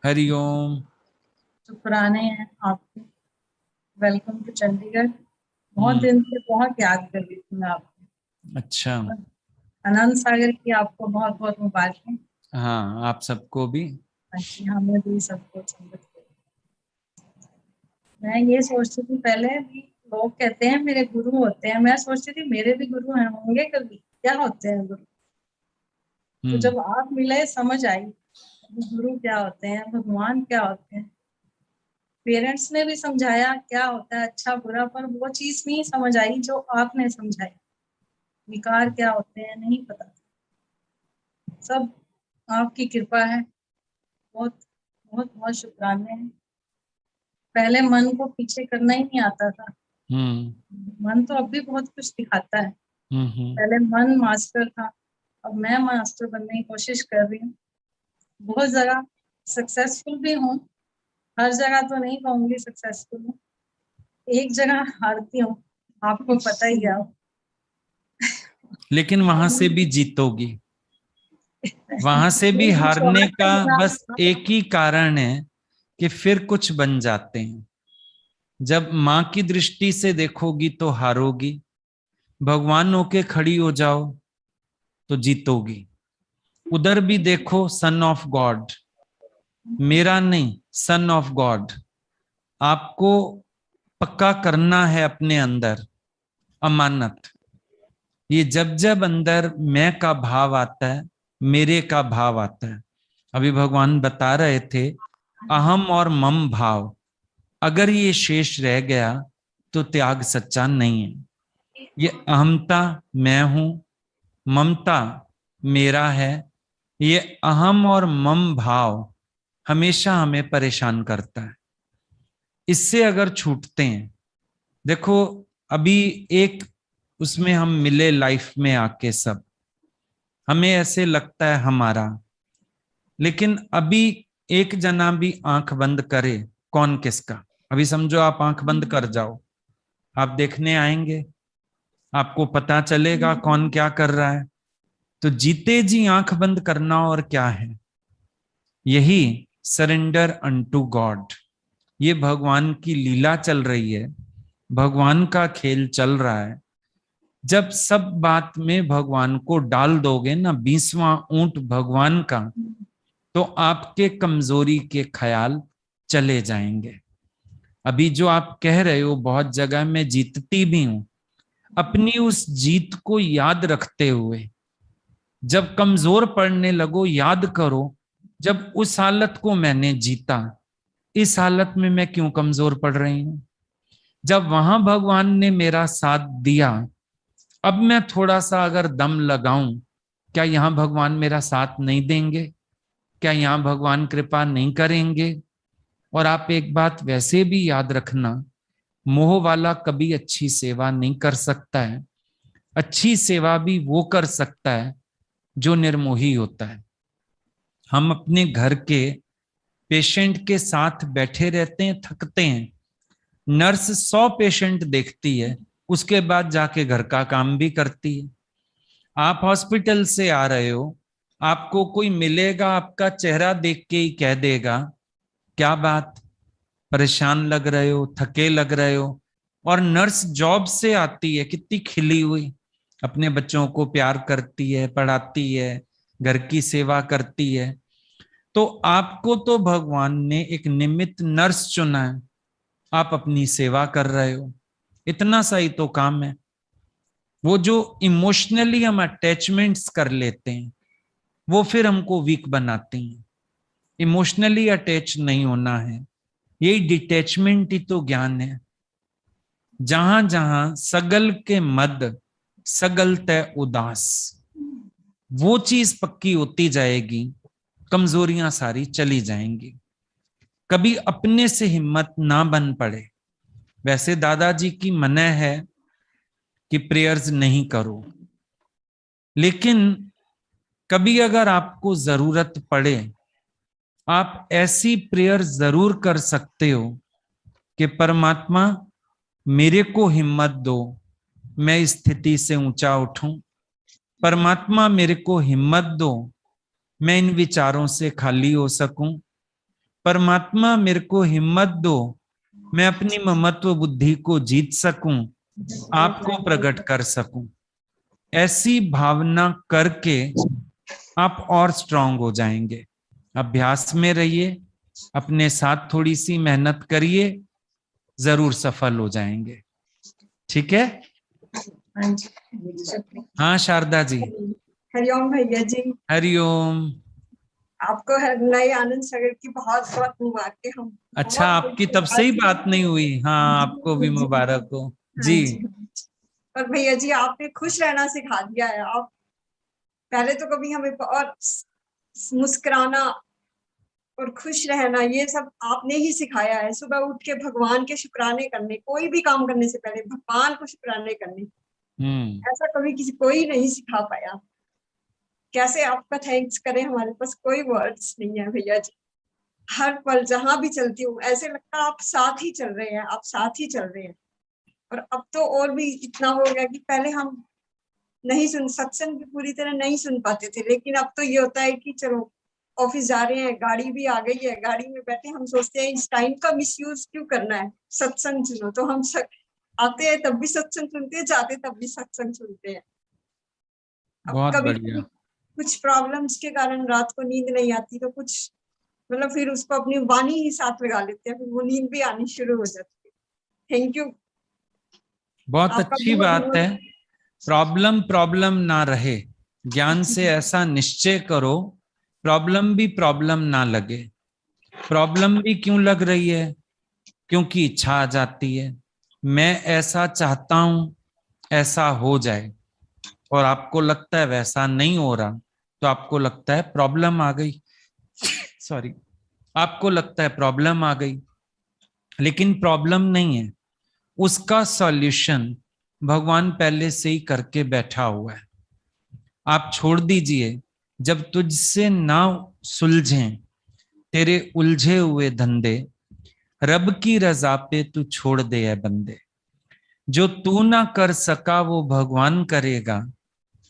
हरिओम। जो पुराने हैं आपके। Welcome to Chandigarh. बहुत हम्म। दिन से बहुत याद कर रही थी मैं आपको। अच्छा। और आनंद सागर की आपको बहुत बहुत मुबारकें। हाँ, आप सबको भी। हाँ जी, हमें भी सबको संगत को। मैं ये सोचती थी पहले भी, लोग कहते हैं मेरे गुरु होते हैं, मैं सोचती थी मेरे भी गुरु हैं, होंगे कभी, क्या होते हैं गुरु। तो हम्म। जब आप मिले समझ आई कि गुरु क्या होते हैं, भगवान क्या होते हैं। पेरेंट्स ने भी समझाया क्या होता है अच्छा बुरा, पर वो चीज नहीं समझ आई जो आपने समझाई। विकार क्या होते हैं नहीं पता। सब आपकी कृपा है। बहुत बहुत बहुत शुक्राने हैं। पहले मन को पीछे करना ही नहीं आता था। हम्म। मन तो अब भी बहुत कुछ दिखाता है। हम्म। पहले मन मास्टर था, अब मैं मास्टर बनने की कोशिश कर रही हूँ। बहुत जगह सक्सेसफुल भी हूँ। हर जगह तो नहीं कहूंगी सक्सेसफुल हूँ, एक जगह हारती हूँ, आपको पता ही है। लेकिन वहां से भी जीतोगी। वहां से भी ये हारने विश्वास का है मेरा। बस एक ही कारण है कि फिर कुछ बन जाते हैं। जब माँ की दृष्टि से देखोगी तो हारोगी, भगवान होके खड़ी हो जाओ तो जीतोगी। उधर भी देखो, सन ऑफ गॉड, मेरा नहीं, सन ऑफ गॉड। आपको पक्का करना है अपने अंदर अमानत। ये जब जब अंदर मैं का भाव आता है, मेरे का भाव आता है। अभी भगवान बता रहे थे, अहम और मम भाव अगर ये शेष रह गया तो त्याग सच्चा नहीं है। ये अहमता मैं हूं, ममता मेरा है, ये अहम और मम भाव हमेशा हमें परेशान करता है। इससे अगर छूटते हैं, देखो, अभी एक उसमें हम मिले लाइफ में आके, सब हमें ऐसे लगता है हमारा। लेकिन अभी एक जना भी आंख बंद करे, कौन किसका। अभी समझो आप आंख बंद कर जाओ, आप देखने आएंगे, आपको पता चलेगा कौन क्या कर रहा है। तो जीते जी आंख बंद करना और क्या है, यही सरेंडर अनटू गॉड। ये भगवान की लीला चल रही है, भगवान का खेल चल रहा है। जब सब बात में भगवान को डाल दोगे ना, 20वां ऊंट भगवान का, तो आपके कमजोरी के ख्याल चले जाएंगे। अभी जो आप कह रहे हो बहुत जगह मैं जीतती भी हूं, अपनी उस जीत को याद रखते हुए जब कमजोर पड़ने लगो, याद करो जब उस हालत को मैंने जीता, इस हालत में मैं क्यों कमजोर पड़ रही हूं। जब वहां भगवान ने मेरा साथ दिया, अब मैं थोड़ा सा अगर दम लगाऊं, क्या यहां भगवान मेरा साथ नहीं देंगे? क्या यहां भगवान कृपा नहीं करेंगे? और आप एक बात वैसे भी याद रखना, मोह वाला कभी अच्छी सेवा नहीं कर सकता है। अच्छी सेवा भी वो कर सकता है जो निर्मोही होता है। हम अपने घर के पेशेंट के साथ बैठे रहते हैं, थकते हैं, नर्स 100 पेशेंट देखती है, उसके बाद जाके घर का काम भी करती है। आप हॉस्पिटल से आ रहे हो, आपको कोई मिलेगा, आपका चेहरा देख के ही कह देगा क्या बात, परेशान लग रहे हो, थके लग रहे हो। और नर्स जॉब से आती है कितनी खिली हुई, अपने बच्चों को प्यार करती है, पढ़ाती है, घर की सेवा करती है। तो आपको तो भगवान ने एक निमित्त नर्स चुना है, आप अपनी सेवा कर रहे हो, इतना सा ही तो काम है। वो जो इमोशनली हम अटैचमेंट्स कर लेते हैं, वो फिर हमको वीक बनाते हैं। इमोशनली अटैच नहीं होना है, यही डिटैचमेंट ही तो ज्ञान है। जहां जहां सगल के मद सगल तय उदास, वो चीज पक्की होती जाएगी, कमजोरियां सारी चली जाएंगी। कभी अपने से हिम्मत ना बन पड़े। वैसे दादाजी की मना है कि प्रेयर्स नहीं करो, लेकिन कभी अगर आपको जरूरत पड़े, आप ऐसी प्रेयर जरूर कर सकते हो कि परमात्मा मेरे को हिम्मत दो, मैं इस स्थिति से ऊंचा उठूं। परमात्मा मेरे को हिम्मत दो, मैं इन विचारों से खाली हो सकूं। परमात्मा मेरे को हिम्मत दो, मैं अपनी ममत्व बुद्धि को जीत सकूं, आपको प्रकट कर सकूं। ऐसी भावना करके आप और स्ट्रांग हो जाएंगे। अभ्यास में रहिए, अपने साथ थोड़ी सी मेहनत करिए, जरूर सफल हो जाएंगे। ठीक है? हाँ जी। हाँ शारदा जी। हरिओम भैया जी, हरिओम। आपको नए आनंद सागर की बहुत बहुत मुबारकें। हम अच्छा, बहुत आपकी खुश तब से ही हैं। बात नहीं हुई। हाँ, आपको भी मुबारक हो हाँ जी। जी। और भैया जी, आपने खुश रहना सिखा दिया है। आप पहले तो कभी हमें और मुस्कुराना और खुश रहना, ये सब आपने ही सिखाया है। सुबह उठ के भगवान के शुक्राने करने, कोई भी काम करने से पहले भगवान को शुक्राने करने, ऐसा कभी किसी कोई नहीं सिखा पाया। कैसे आपका थैंक्स करें, हमारे पास कोई वर्ड्स नहीं है भैया जी। हर पल जहां भी चलती हूँ ऐसे लगता है आप साथ ही चल रहे हैं, आप साथ ही चल रहे हैं। और अब तो और भी इतना हो गया कि पहले हम नहीं सुन सत्संग भी पूरी तरह नहीं सुन पाते थे, लेकिन अब तो ये होता है कि चलो ऑफिस जा रहे हैं, गाड़ी भी आ गई है, गाड़ी में बैठे हम सोचते हैं इस टाइम का मिसयूज क्यों करना है, सत्संग सुनो। तो हम आते हैं तब भी सत्संग सुनते हैं, जाते तब भी सत्संग सुनते हैं। अब बहुत कभी बढ़िया। कुछ प्रॉब्लम्स के कारण रात को नींद नहीं आती, तो कुछ मतलब फिर उसको अपनी वाणी ही साथ लगा लेते हैं, फिर वो नींद भी आनी शुरू हो जाती है। Thank you. बहुत आपका अच्छी बहुत बात है। बहुत प्रॉब्लम प्रॉब्लम ना रहे, ज्ञान से ऐसा निश्चय करो, प्रॉब्लम भी प्रॉब्लम ना लगे। प्रॉब्लम भी क्यों लग रही है? क्योंकि इच्छा आ जाती है, मैं ऐसा चाहता हूं ऐसा हो जाए, और आपको लगता है वैसा नहीं हो रहा, तो आपको लगता है प्रॉब्लम आ गई। सॉरी, आपको लगता है प्रॉब्लम आ गई, लेकिन प्रॉब्लम नहीं है। उसका सॉल्यूशन भगवान पहले से ही करके बैठा हुआ है। आप छोड़ दीजिए। जब तुझसे ना सुलझें तेरे उलझे हुए धंधे, रब की रजा पे तू छोड़ दे है बंदे। जो तू ना कर सका वो भगवान करेगा,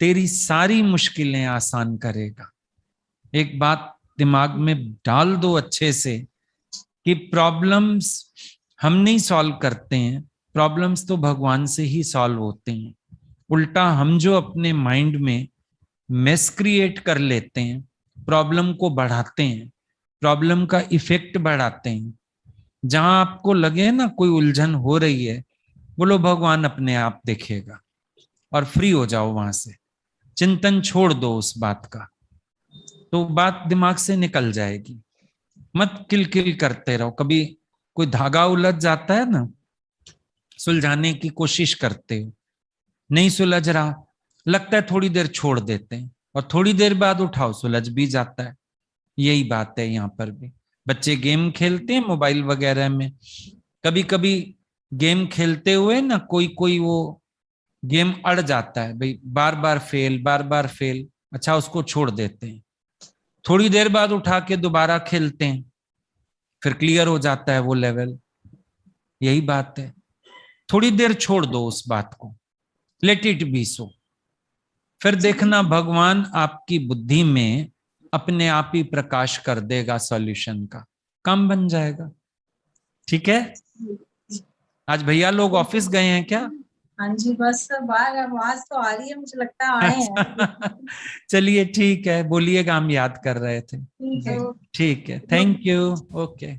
तेरी सारी मुश्किलें आसान करेगा। एक बात दिमाग में डाल दो अच्छे से कि प्रॉब्लम्स हम नहीं सॉल्व करते हैं, प्रॉब्लम्स तो भगवान से ही सॉल्व होते हैं। उल्टा हम जो अपने माइंड में मेस क्रिएट कर लेते हैं, प्रॉब्लम को बढ़ाते हैं, प्रॉब्लम का इफेक्ट बढ़ाते हैं। जहां आपको लगे ना कोई उलझन हो रही है, बोलो भगवान अपने आप देखेगा, और फ्री हो जाओ वहां से। चिंतन छोड़ दो उस बात का, तो बात दिमाग से निकल जाएगी। मत किलकिल करते रहो। कभी कोई धागा उलझ जाता है ना, सुलझाने की कोशिश करते हो, नहीं सुलझ रहा, लगता है थोड़ी देर छोड़ देते हैं, और थोड़ी देर बाद उठाओ सुलझ भी जाता है। यही बात है यहाँ पर भी। बच्चे गेम खेलते हैं मोबाइल वगैरह में, कभी कभी गेम खेलते हुए ना कोई कोई वो गेम अड़ जाता है भाई, बार बार फेल बार बार फेल। अच्छा, उसको छोड़ देते हैं, थोड़ी देर बाद उठा के दोबारा खेलते हैं, फिर क्लियर हो जाता है वो लेवल। यही बात है, थोड़ी देर छोड़ दो उस बात को, लेट इट बी सो। फिर देखना भगवान आपकी बुद्धि में अपने आप ही प्रकाश कर देगा, सॉल्यूशन का काम बन जाएगा। ठीक है? आज भैया लोग ऑफिस गए हैं क्या? हाँ जी, बस बाहर आवाज तो आ रही है, मुझे लगता है आए हैं। चलिए ठीक है, बोलिएगा, हम याद कर रहे थे। ठीक है। ठीक है, थैंक यू। ओके।